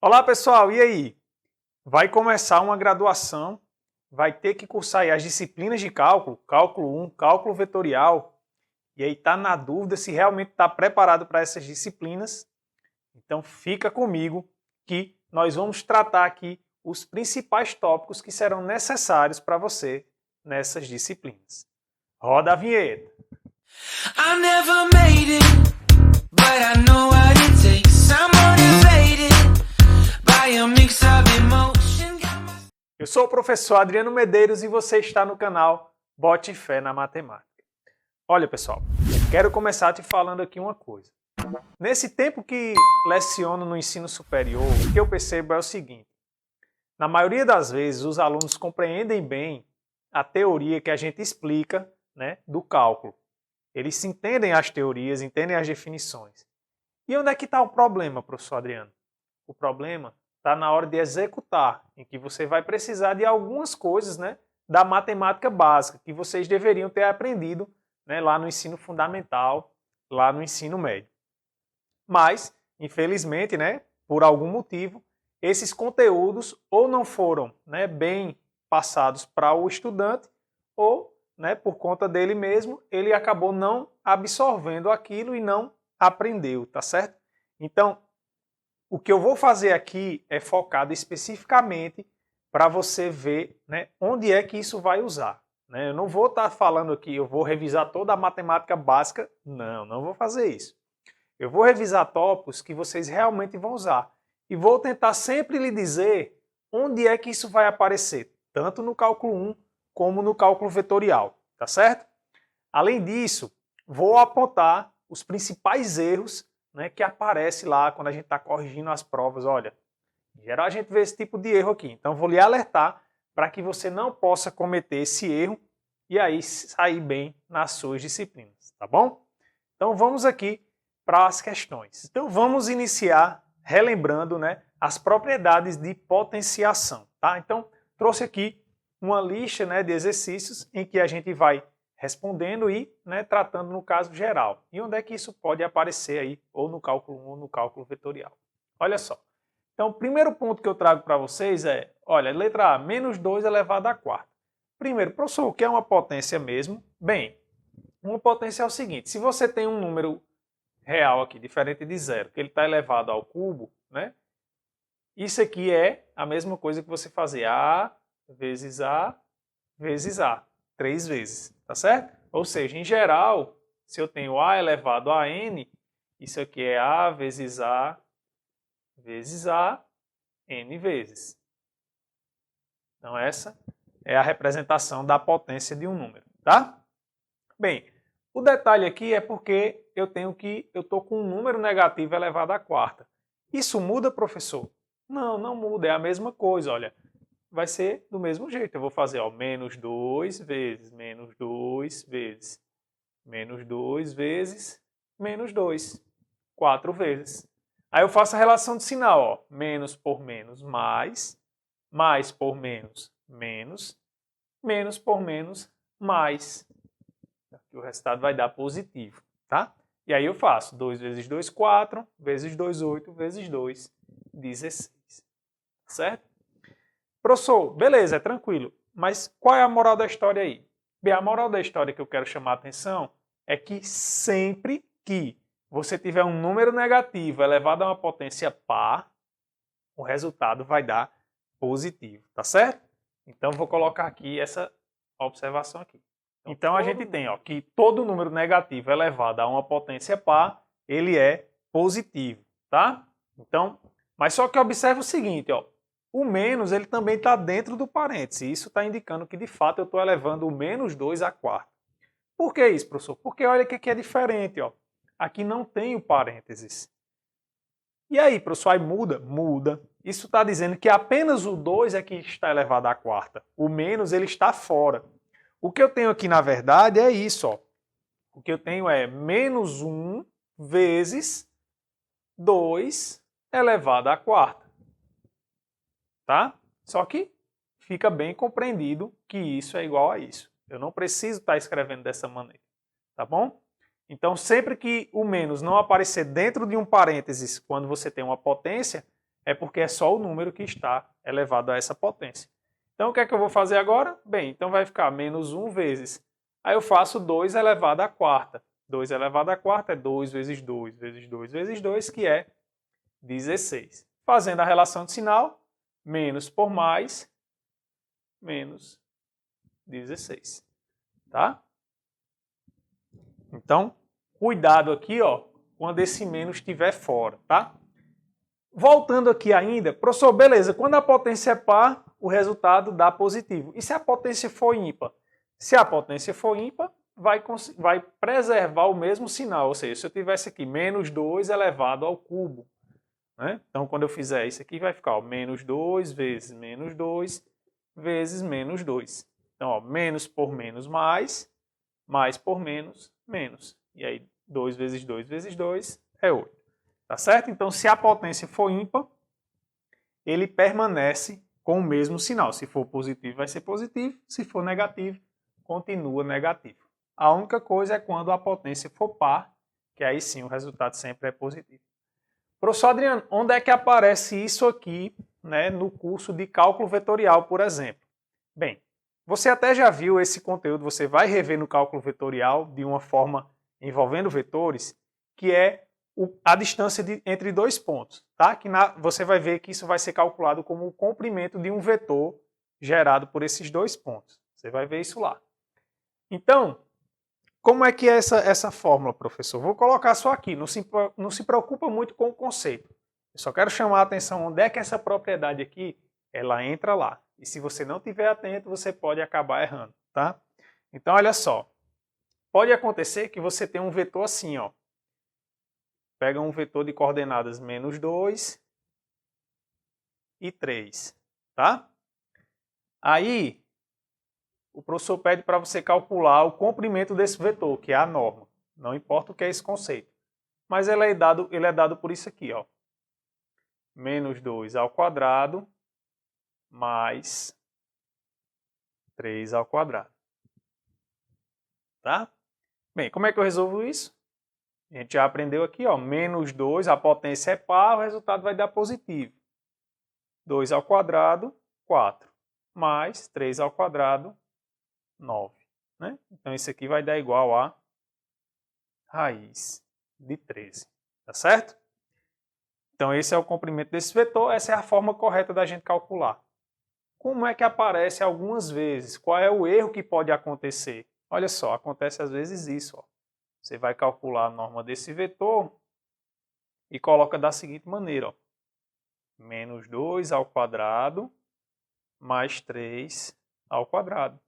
Olá pessoal, e aí? Vai começar uma graduação, vai ter que cursar aí as disciplinas de cálculo, cálculo 1, cálculo vetorial, e aí está na dúvida se realmente está preparado para essas disciplinas. Então fica comigo que nós vamos tratar aqui os principais tópicos que serão necessários para você nessas disciplinas. Roda a vinheta! I never made it, but I know what it takes. I'm motivated by a mix of emotion. Eu sou o professor Adriano Medeiros e você está no canal Bote Fé na Matemática. Olha pessoal, quero começar te falando aqui uma coisa. Nesse tempo que leciono no ensino superior, o que eu percebo é o seguinte. Na maioria das vezes os alunos compreendem bem a teoria que a gente explica, né, do cálculo. Eles entendem as teorias, entendem as definições. E onde é que está o problema, professor Adriano? O problema está na hora de executar, em que você vai precisar de algumas coisas, né, da matemática básica, que vocês deveriam ter aprendido, né, lá no ensino fundamental, lá no ensino médio. Mas, infelizmente, né, por algum motivo, esses conteúdos ou não foram, né, bem passados para o estudante, ou, né, por conta dele mesmo, ele acabou não absorvendo aquilo e não aprendeu, tá certo? Então, o que eu vou fazer aqui é focado especificamente para você ver, né, onde é que isso vai usar. Né? Eu não vou estar falando aqui, eu vou revisar toda a matemática básica, não vou fazer isso. Eu vou revisar tópicos que vocês realmente vão usar. E vou tentar sempre lhe dizer onde é que isso vai aparecer, tanto no cálculo 1 como no cálculo vetorial, tá certo? Além disso, vou apontar os principais erros, né, que aparecem lá quando a gente está corrigindo as provas. Olha, em geral a gente vê esse tipo de erro aqui. Então vou lhe alertar para que você não possa cometer esse erro e aí sair bem nas suas disciplinas, tá bom? Então vamos aqui para as questões. Então vamos iniciar relembrando, né, as propriedades de potenciação. Tá? Então trouxe aqui uma lista, né, de exercícios em que a gente vai respondendo e, né, tratando no caso geral. E onde é que isso pode aparecer aí, ou no cálculo 1 ou no cálculo vetorial. Olha só. Então o primeiro ponto que eu trago para vocês é, olha, letra A, menos 2 elevado à quarta. Primeiro, professor, o que é uma potência mesmo? Bem, uma potência é o seguinte, se você tem um número real aqui, diferente de zero, que ele está elevado ao cubo, né? Isso aqui é a mesma coisa que você fazer A vezes A vezes A, 3 vezes, tá certo? Ou seja, em geral, se eu tenho A elevado a N, isso aqui é A vezes A vezes A, N vezes. Então essa é a representação da potência de um número, tá? Bem, o detalhe aqui é porque eu estou com um número negativo elevado à quarta. Isso muda, professor? Não, não muda, é a mesma coisa, olha. Vai ser do mesmo jeito, eu vou fazer, ó, menos 2 vezes, menos 2 vezes, menos 2 vezes, menos 2, 4 vezes. Aí eu faço a relação de sinal, ó, menos por menos, mais por menos, menos, menos por menos, mais. O resultado vai dar positivo, tá? E aí eu faço 2 vezes 2, 4, vezes 2, 8, vezes 2, 16. Certo? Professor, beleza, é tranquilo. Mas qual é a moral da história aí? Bem, a moral da história que eu quero chamar a atenção é que sempre que você tiver um número negativo elevado a uma potência par, o resultado vai dar positivo, tá certo? Então vou colocar aqui essa observação aqui. Então a gente tem, ó, que todo número negativo elevado a uma potência par, ele é positivo, tá? Então, mas só que observe o seguinte, ó, o menos ele também está dentro do parêntese. Isso está indicando que de fato eu estou elevando o menos 2 à quarta. Por que isso, professor? Porque olha que aqui é diferente, ó. Aqui não tem o parênteses. E aí, professor, aí muda? Muda. Isso está dizendo que apenas o 2 é que está elevado à quarta. O menos ele está fora. O que eu tenho aqui, na verdade, é isso. Ó. O que eu tenho é menos 1 vezes 2 elevado à quarta. Tá? Só que fica bem compreendido que isso é igual a isso. Eu não preciso estar escrevendo dessa maneira. Tá bom? Então, sempre que o menos não aparecer dentro de um parênteses quando você tem uma potência, é porque é só o número que está elevado a essa potência. Então, o que é que eu vou fazer agora? Bem, então vai ficar menos 1 vezes. Aí eu faço 2 elevado à quarta. 2 elevado à quarta é 2 vezes 2 vezes 2 vezes 2, que é 16. Fazendo a relação de sinal, menos por mais, menos 16. Tá? Então, cuidado aqui, ó, quando esse menos estiver fora, tá? Voltando aqui ainda, professor, beleza, quando a potência é par, o resultado dá positivo. E se a potência for ímpar? Se a potência for ímpar, vai preservar o mesmo sinal, ou seja, se eu tivesse aqui menos 2 elevado ao cubo, né? Então, quando eu fizer isso aqui, vai ficar ó, menos 2 vezes menos 2 vezes menos 2. Então, ó, menos por menos mais por menos, menos. E aí, 2 vezes 2 vezes 2 é 8. Tá certo? Então, se a potência for ímpar, ele permanece com o mesmo sinal. Se for positivo, vai ser positivo. Se for negativo, continua negativo. A única coisa é quando a potência for par, que aí sim o resultado sempre é positivo. Professor Adriano, onde é que aparece isso aqui, né, no curso de cálculo vetorial, por exemplo? Bem, você até já viu esse conteúdo, você vai rever no cálculo vetorial de uma forma envolvendo vetores, que é a distância entre dois pontos, tá? Que você vai ver que isso vai ser calculado como o comprimento de um vetor gerado por esses dois pontos. Você vai ver isso lá. Então, como é que é essa fórmula, professor? Vou colocar só aqui, não se preocupa muito com o conceito. Eu só quero chamar a atenção onde é que essa propriedade aqui, ela entra lá. E se você não estiver atento, você pode acabar errando, tá? Então, olha só. Pode acontecer que você tenha um vetor assim, ó. Pega um vetor de coordenadas menos 2 e 3, tá? Aí, o professor pede para você calcular o comprimento desse vetor, que é a norma. Não importa o que é esse conceito. Mas ele é dado por isso aqui, ó. Menos 2 ao quadrado mais 3 ao quadrado. Tá? Bem, como é que eu resolvo isso? A gente já aprendeu aqui, ó, menos 2, a potência é par, o resultado vai dar positivo. 2 ao quadrado, 4. Mais 3 ao quadrado, 9. Né? Então, isso aqui vai dar igual a raiz de 13. Tá certo? Então, esse é o comprimento desse vetor, essa é a forma correta da gente calcular. Como é que aparece algumas vezes? Qual é o erro que pode acontecer? Olha só, acontece às vezes isso, ó. Você vai calcular a norma desse vetor e coloca da seguinte maneira, ó. Menos 2 ao quadrado mais 3 ao quadrado.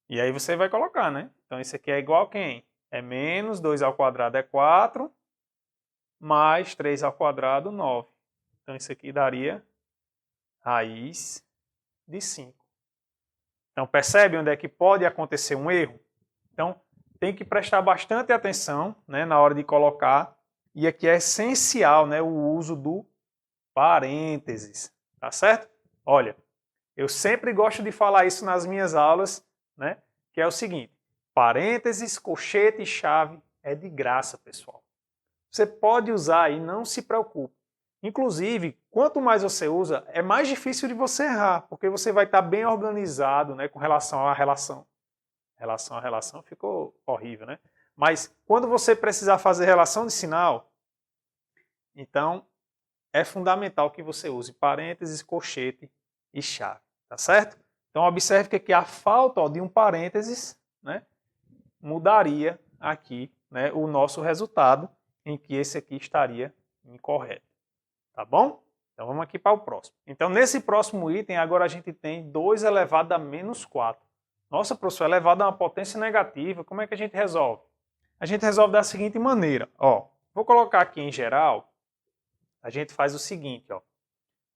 E aí você vai colocar, né? Então isso aqui é igual a quem? É menos 2 ao quadrado é 4, mais 3 ao quadrado, 9. Então isso aqui daria raiz de 5. Então percebe onde é que pode acontecer um erro? Então tem que prestar bastante atenção, né, na hora de colocar. E aqui é essencial, né, o uso do parênteses. Tá certo? Olha, eu sempre gosto de falar isso nas minhas aulas, né, que é o seguinte: parênteses, colchete e chave é de graça, pessoal. Você pode usar e não se preocupe. Inclusive, quanto mais você usa, é mais difícil de você errar, porque você vai estar bem organizado, né, com relação à relação. Relação a relação ficou horrível, né? Mas quando você precisar fazer relação de sinal, então é fundamental que você use parênteses, colchete e chave, tá certo? Então observe que aqui a falta, ó, de um parênteses, né, mudaria aqui, né, o nosso resultado, em que esse aqui estaria incorreto. Tá bom? Então vamos aqui para o próximo. Então nesse próximo item agora a gente tem 2 elevado a menos 4. Nossa, professor, elevado a uma potência negativa, como é que a gente resolve? A gente resolve da seguinte maneira, ó. Vou colocar aqui em geral, a gente faz o seguinte, ó.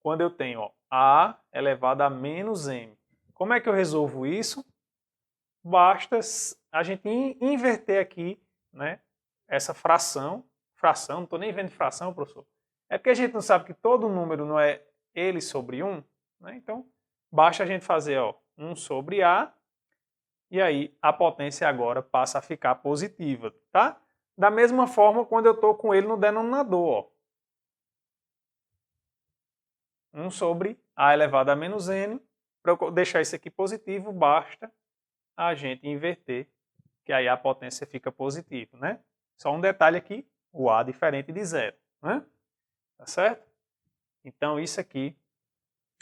Quando eu tenho, ó, a elevado a menos m. Como é que eu resolvo isso? Basta a gente inverter aqui, né, essa fração, não estou nem vendo fração, professor. É porque a gente não sabe que todo número não é ele sobre 1, né? Então, basta a gente fazer, ó, 1 sobre a, e aí a potência agora passa a ficar positiva, tá? Da mesma forma, quando eu estou com ele no denominador, ó. 1 sobre A elevado a menos N. Para eu deixar isso aqui positivo, basta a gente inverter, que aí a potência fica positiva, né? Só um detalhe aqui, o A diferente de 0, né? Tá certo? Então, isso aqui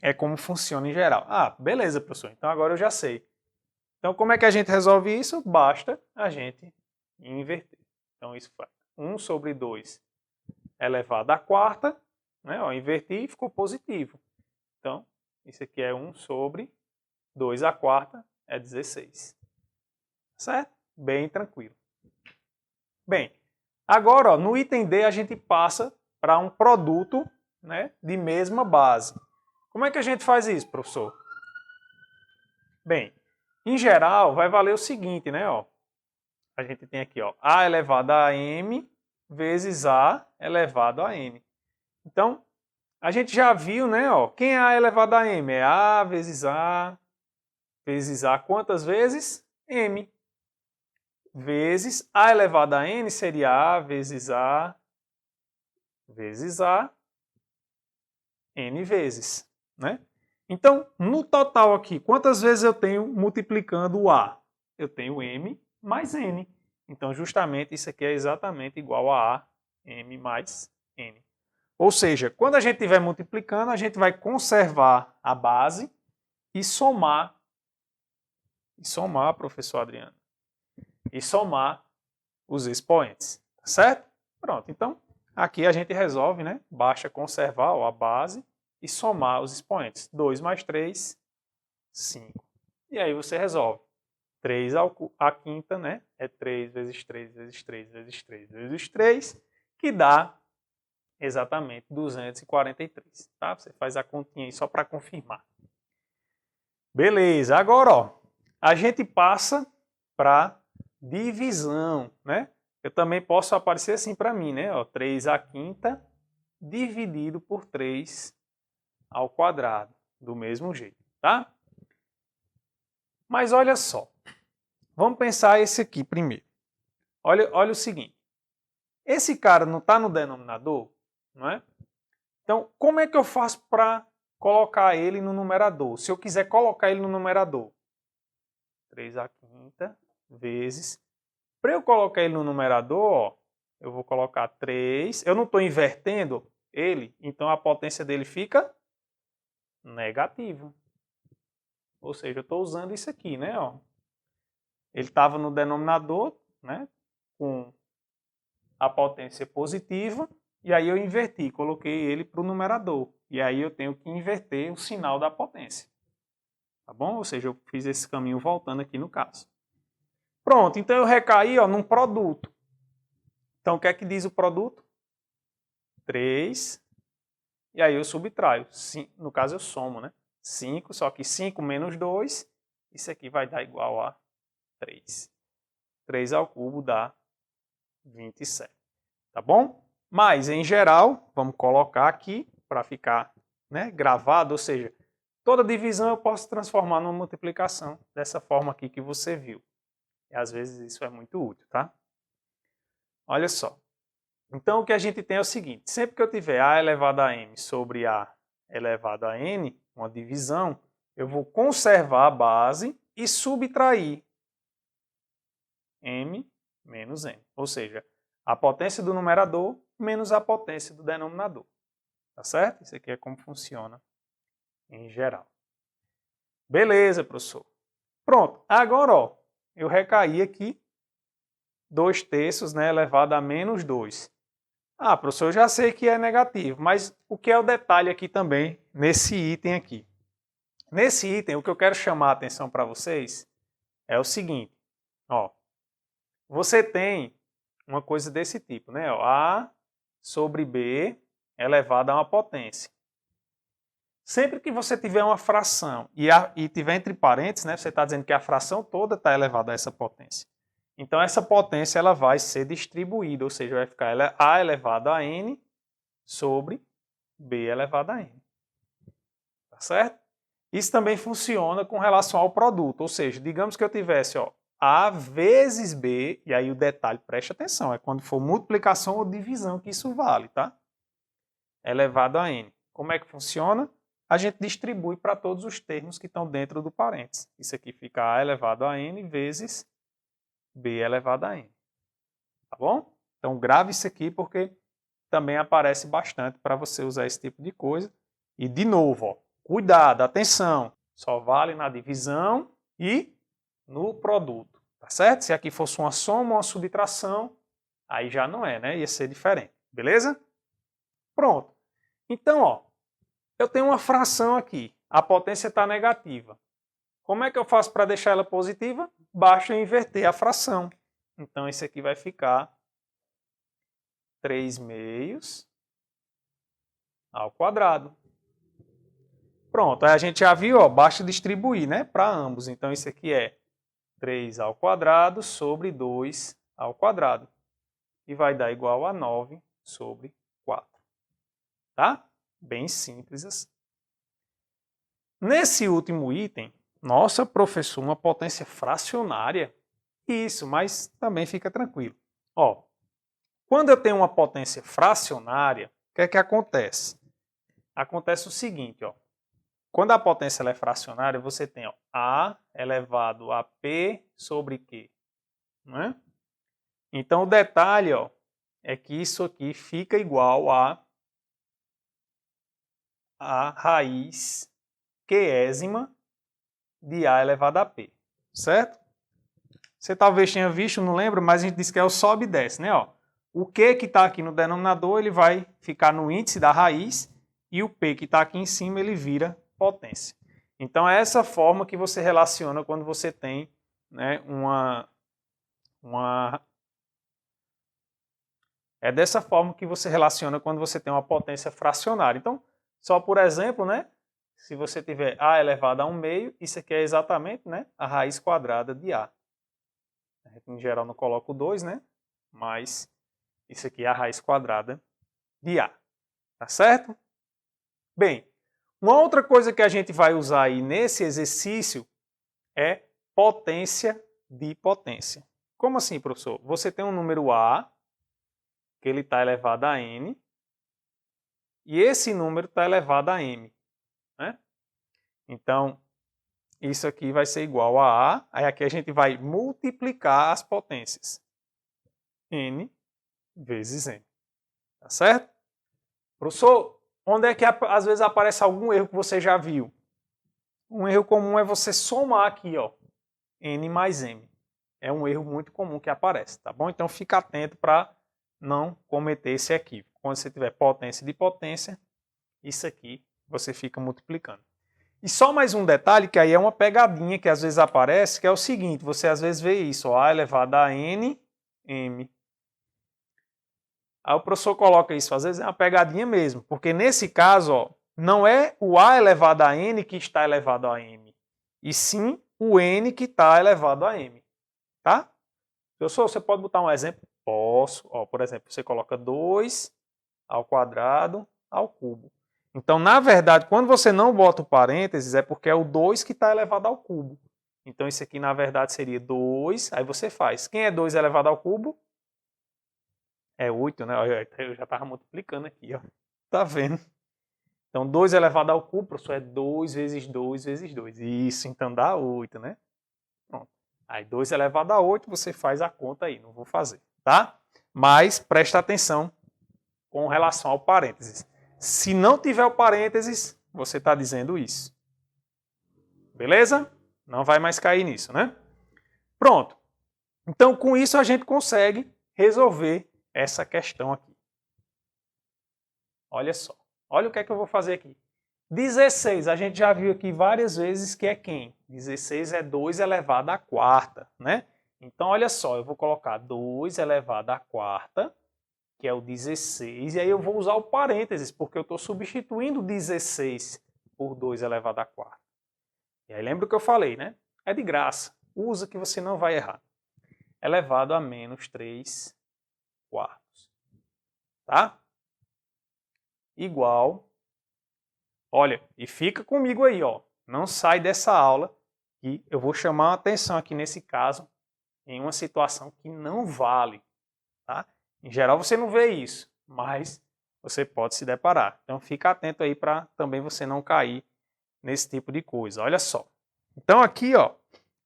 é como funciona em geral. Ah, beleza, professor. Então, agora eu já sei. Então, como é que a gente resolve isso? Basta a gente inverter. Então, isso faz 1 sobre 2 elevado à quarta. Né? Ó, inverti e ficou positivo. Então, isso aqui é 1 sobre 2 à quarta, é 16. Certo? Bem tranquilo. Bem, agora, ó, no item D, a gente passa para um produto, né, de mesma base. Como é que a gente faz isso, professor? Bem, em geral, vai valer o seguinte, né? Ó, a gente tem aqui, ó, A elevado a M vezes A elevado a N. Então, a gente já viu, né? Ó, quem é A elevado a M? É A vezes A quantas vezes? M. Vezes A elevado a N seria A vezes A N vezes, né? Então, no total aqui, quantas vezes eu tenho multiplicando o A? Eu tenho M mais N. Então, justamente, isso aqui é exatamente igual a M mais N. Ou seja, quando a gente estiver multiplicando, a gente vai conservar a base e somar, professor Adriano, e somar os expoentes, certo? Pronto, então, aqui a gente resolve, né? Basta conservar ó, a base e somar os expoentes. 2 mais 3, 5. E aí você resolve. 3 à quinta, né? É 3 vezes 3 vezes 3 vezes 3 vezes 3, que dá exatamente 243. Tá? Você faz a continha aí só para confirmar. Beleza, agora ó, a gente passa para divisão, né? Eu também posso aparecer assim para mim, né? Ó, 3 à quinta dividido por 3 ao quadrado, do mesmo jeito, tá? Mas olha só, vamos pensar esse aqui primeiro. Olha o seguinte, esse cara não está no denominador, não é? Então, como é que eu faço para colocar ele no numerador? Se eu quiser colocar ele no numerador, 3 à quinta vezes... Para eu colocar ele no numerador, ó, eu vou colocar 3. Eu não estou invertendo ele, então a potência dele fica negativa. Ou seja, eu estou usando isso aqui, né? Ó. Ele estava no denominador, né? Com a potência positiva, e aí eu inverti, coloquei ele para o numerador. E aí eu tenho que inverter o sinal da potência. Tá bom? Ou seja, eu fiz esse caminho voltando aqui no caso. Pronto, então eu recaí ó, num produto. Então o que é que diz o produto? 3. E aí eu subtraio. No caso eu somo, né? 5, só que 5 menos 2, isso aqui vai dar igual a 3. 3 ao cubo dá 27. Tá bom? Mas, em geral, vamos colocar aqui para ficar né, gravado, ou seja, toda divisão eu posso transformar numa multiplicação dessa forma aqui que você viu. E às vezes isso é muito útil, tá? Olha só. Então o que a gente tem é o seguinte, sempre que eu tiver A elevado a M sobre A elevado a N, uma divisão, eu vou conservar a base e subtrair M menos N. Ou seja, a potência do numerador menos a potência do denominador. Tá certo? Isso aqui é como funciona em geral. Beleza, professor. Pronto. Agora, ó, eu recaí aqui 2/3, né, elevado a menos 2. Ah, professor, eu já sei que é negativo, mas o que é o detalhe aqui também, nesse item aqui? Nesse item, o que eu quero chamar a atenção para vocês é o seguinte, ó, você tem uma coisa desse tipo, né? Ó, A sobre B elevado a uma potência. Sempre que você tiver uma fração e tiver entre parênteses, né, você está dizendo que a fração toda está elevada a essa potência. Então, essa potência ela vai ser distribuída, ou seja, vai ficar A elevado a N sobre B elevado a N. Tá certo? Isso também funciona com relação ao produto, ou seja, digamos que eu tivesse ó, A vezes B, e aí o detalhe, preste atenção, é quando for multiplicação ou divisão que isso vale, tá? Elevado a N. Como é que funciona? a gente distribui para todos os termos que estão dentro do parênteses. Isso aqui fica A elevado a N vezes B elevado a N. Tá bom? Então grave isso aqui porque também aparece bastante para você usar esse tipo de coisa. E de novo, ó, cuidado, atenção, só vale na divisão e no produto. Tá certo? Se aqui fosse uma soma ou uma subtração, aí já não é, né? Ia ser diferente. Beleza? Pronto. Então, ó, eu tenho uma fração aqui. A potência está negativa. Como é que eu faço para deixar ela positiva? Basta eu inverter a fração. Então, esse aqui vai ficar 3 meios ao quadrado. Pronto, aí a gente já viu, ó, basta distribuir, né, para ambos. Então, isso aqui é 3 ao quadrado sobre 2 ao quadrado. E vai dar igual a 9 sobre 4. Tá? Bem simples assim. Nesse último item, nossa, professor, uma potência fracionária? Isso, mas também fica tranquilo. Ó, quando eu tenho uma potência fracionária, o que é que acontece? Acontece o seguinte, ó. Quando a potência ela é fracionária, você tem ó, A elevado a P sobre Q. Né? Então, o detalhe ó, é que isso aqui fica igual a raiz qésima de A elevado a P. Certo? Você talvez tenha visto, não lembro, mas a gente disse que é o sobe e desce. Né? Ó, o Q que está aqui no denominador ele vai ficar no índice da raiz e o P que está aqui em cima ele vira potência. Então é essa forma que você relaciona quando você tem, né, é dessa forma que você relaciona quando você tem uma potência fracionária. Então, só por exemplo, né, se você tiver A elevado a 1/2, isso aqui é exatamente, né, a raiz quadrada de A. A gente, em geral, não coloca o 2, né, mas isso aqui é a raiz quadrada de A. Tá certo? Bem, uma outra coisa que a gente vai usar aí nesse exercício é potência de potência. Como assim, professor? Você tem um número A, que ele está elevado a N, e esse número está elevado a M. Né? Então, isso aqui vai ser igual a A, aí aqui a gente vai multiplicar as potências. N vezes M. Tá certo? Professor, onde é que às vezes aparece algum erro que você já viu? Um erro comum é você somar aqui, ó, N mais M. É um erro muito comum que aparece, tá bom? Então fica atento para não cometer esse equívoco. Quando você tiver potência de potência, isso aqui você fica multiplicando. E só mais um detalhe, que aí é uma pegadinha que às vezes aparece, que é o seguinte, você às vezes vê isso, ó, A elevado a N, M. Aí o professor coloca isso, às vezes é uma pegadinha mesmo, porque nesse caso, ó, não é o A elevado a N que está elevado a M, e sim o N que está elevado a M. Tá? Professor, você pode botar um exemplo? Posso. Ó, por exemplo, você coloca 2 ao quadrado ao cubo. Então, na verdade, quando você não bota o parênteses, é porque é o 2 que está elevado ao cubo. Então, isso aqui, na verdade, seria 2. Aí você faz. Quem é 2 elevado ao cubo? É 8, né? Eu já estava multiplicando aqui, ó. Tá vendo? Então, 2 elevado ao cubo, professor, é 2 vezes 2 vezes 2. Isso, então dá 8, né? Pronto. Aí 2 elevado a 8, você faz a conta aí, não vou fazer, tá? Mas presta atenção com relação ao parênteses. Se não tiver o parênteses, você está dizendo isso. Beleza? Não vai mais cair nisso, né? Pronto. Então, com isso, a gente consegue resolver essa questão aqui. Olha só. Olha o que é que eu vou fazer aqui. 16, a gente já viu aqui várias vezes que é quem? 16 é 2 elevado à quarta, né? Então, olha só, eu vou colocar 2 elevado à quarta, que é o 16, e aí eu vou usar o parênteses, porque eu estou substituindo 16 por 2 elevado à quarta. E aí lembra o que eu falei, né? É de graça. Usa que você não vai errar. Elevado a menos 3 quartos. Tá? Igual. Olha, e fica comigo aí, ó. Não sai dessa aula que eu vou chamar a atenção aqui nesse caso em uma situação que não vale, tá? Em geral você não vê isso, mas você pode se deparar. Então fica atento aí para também você não cair nesse tipo de coisa. Olha só. Então aqui, ó,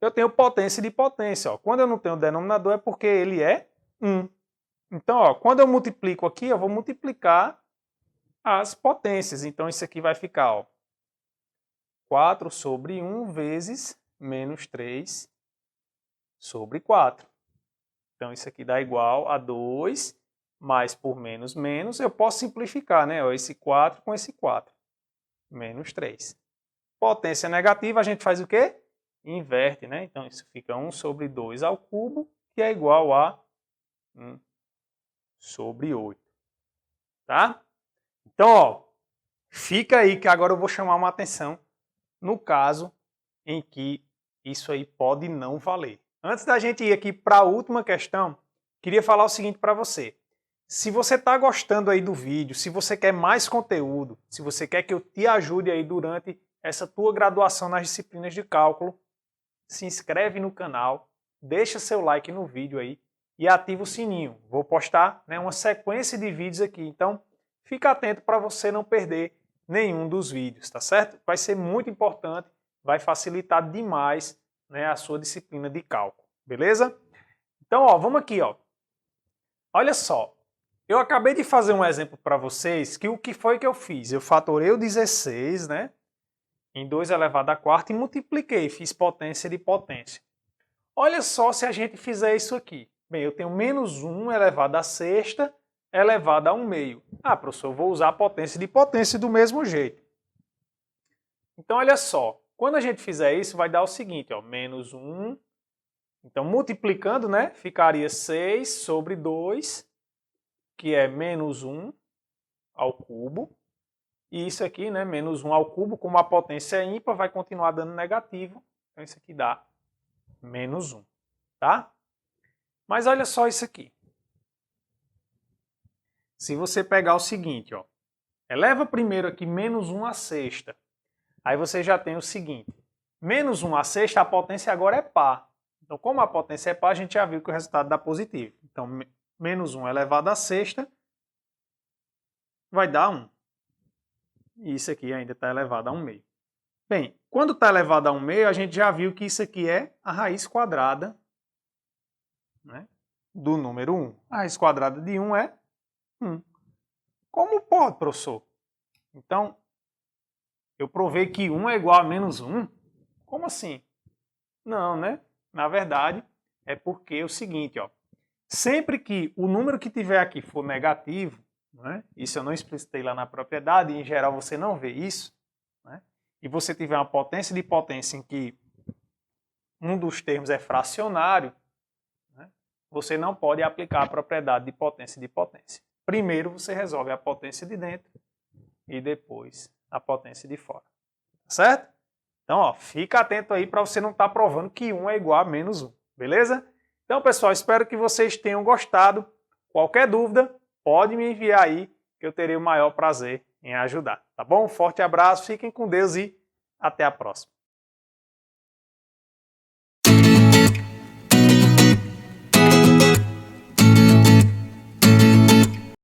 eu tenho potência de potência. Ó. Quando eu não tenho denominador é porque ele é 1. Então, ó, quando eu multiplico aqui, eu vou multiplicar as potências. Então isso aqui vai ficar, ó, 4 sobre 1 vezes menos 3 sobre 4. Então isso aqui dá igual a 2, mais por menos, menos. Eu posso simplificar, né? Ó, esse 4 com esse 4. Menos 3. Potência negativa, a gente faz o quê? Inverte, né? Então isso fica 1 sobre 2 ao cubo, que é igual a 1 sobre 8. Tá? Então, ó, fica aí que agora eu vou chamar uma atenção no caso em que isso aí pode não valer. Antes da gente ir aqui para a última questão, queria falar o seguinte para você. Se você está gostando aí do vídeo, se você quer mais conteúdo, se você quer que eu te ajude aí durante essa tua graduação nas disciplinas de cálculo, se inscreve no canal, deixa seu like no vídeo aí e ativa o sininho. Vou postar, né, uma sequência de vídeos aqui, então fica atento para você não perder nenhum dos vídeos, tá certo? Vai ser muito importante, vai facilitar demais, né, a sua disciplina de cálculo, beleza? Então, ó, vamos aqui, ó. Olha só, eu acabei de fazer um exemplo para vocês que o que foi que eu fiz? Eu fatorei o 16, né, em 2 elevado a quarta e multipliquei, fiz potência de potência. Olha só se a gente fizer isso aqui. Bem, eu tenho menos 1 elevado a sexta elevado a 1 meio. Ah, professor, eu vou usar a potência de potência do mesmo jeito. Então, olha só, quando a gente fizer isso, vai dar o seguinte, ó, menos 1. Então, multiplicando, né, ficaria 6 sobre 2, que é menos 1 ao cubo. E isso aqui, né, menos 1 ao cubo, como a potência é ímpar, vai continuar dando negativo. Então, isso aqui dá menos 1, tá? Mas olha só isso aqui. Se você pegar o seguinte, ó, eleva primeiro aqui menos 1 à sexta. Aí você já tem o seguinte, menos 1 à sexta, a potência agora é par. Então, como a potência é par, a gente já viu que o resultado dá positivo. Então, menos 1 elevado à sexta vai dar 1. E isso aqui ainda está elevado a 1 meio. Bem, quando está elevado a 1 meio, a gente já viu que isso aqui é a raiz quadrada, né, do número 1. A raiz quadrada de 1 é 1. Como pode, professor? Então, eu provei que 1 é igual a menos 1? Como assim? Não, né? Na verdade, é porque é o seguinte, ó. Sempre que o número que tiver aqui for negativo, né, isso eu não explicitei lá na propriedade, e em geral você não vê isso, né, e você tiver uma potência de potência em que um dos termos é fracionário, né, você não pode aplicar a propriedade de potência de potência. Primeiro você resolve a potência de dentro e depois a potência de fora. Certo? Então, ó, fica atento aí para você não estar provando que 1 é igual a menos 1. Beleza? Então, pessoal, espero que vocês tenham gostado. Qualquer dúvida, pode me enviar aí, que eu terei o maior prazer em ajudar. Tá bom? Um forte abraço, fiquem com Deus e até a próxima.